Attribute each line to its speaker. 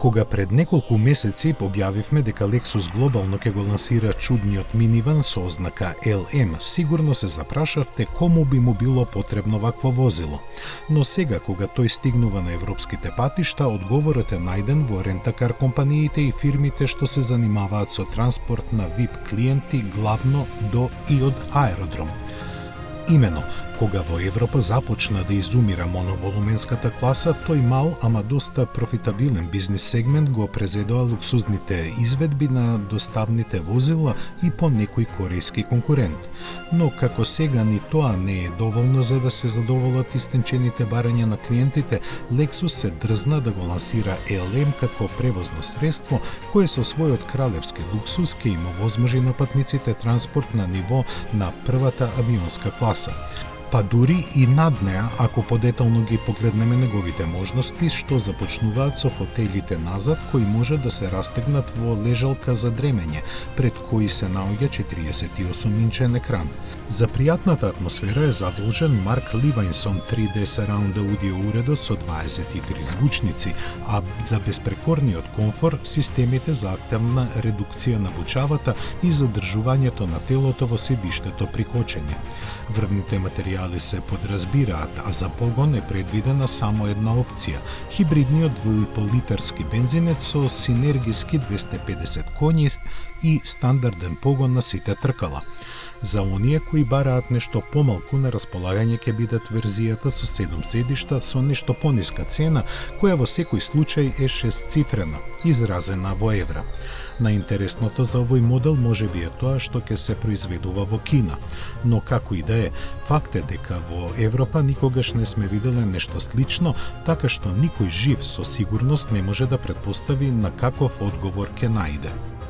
Speaker 1: Кога пред неколку месеци објавивме дека Lexus глобално ќе го лансира чудниот миниван со ознака LM, сигурно се запрашавте кому би му било потребно вакво возило. Но сега, кога тој стигнува на европските патишта, одговорот е најден во рентакар компаниите и фирмите што се занимаваат со транспорт на VIP клиенти главно до и од аеродром. Имено, кога во Европа започна да изумира моноволуменската класа, тој мал, ама доста профитабилен бизнис сегмент го презедоа луксузните изведби на доставните возила и по некој корејски конкурент. Но како сега ни тоа не е доволно за да се задоволат истенчените барања на клиентите, Lexus се дрзна да го лансира LM како превозно средство кое со својот кралевски луксуз ќе им овозможи на патниците транспорт на ниво на првата авионска класа. Па дури и над неа, ако подетално ги погледнеме неговите можности, што започнуваат со фотелите назад, кои може да се растегнат во лежалка за дремење, пред кои се наоѓа 48-инчен екран. За пријатната атмосфера е задолжен Марк Ливајнсон 3D Surround Audio уредот со 23 звучници, а за безпрекорниот комфор системите за активна редукција на бучавата и задржувањето на телото во седиштето при кочење. Врвните материјали се подразбираат, а за погон е предвидена само една опција – хибридниот 2,5-литарски бензинец со синергиски 250 коњи и стандарден погон на сите тркала. За оние кои бараат нешто помалку на располагање ќе бидат верзијата со 7 седишта со нешто пониска цена, која во секој случај е 6-цифрена, изразена во евра. Најинтересното за овој модел можеби е тоа што ќе се произведува во Кина, но како и да е, факт е дека во Европа никогаш не сме виделе нешто слично, така што никој жив со сигурност не може да претпостави на каков одговор ќе најде.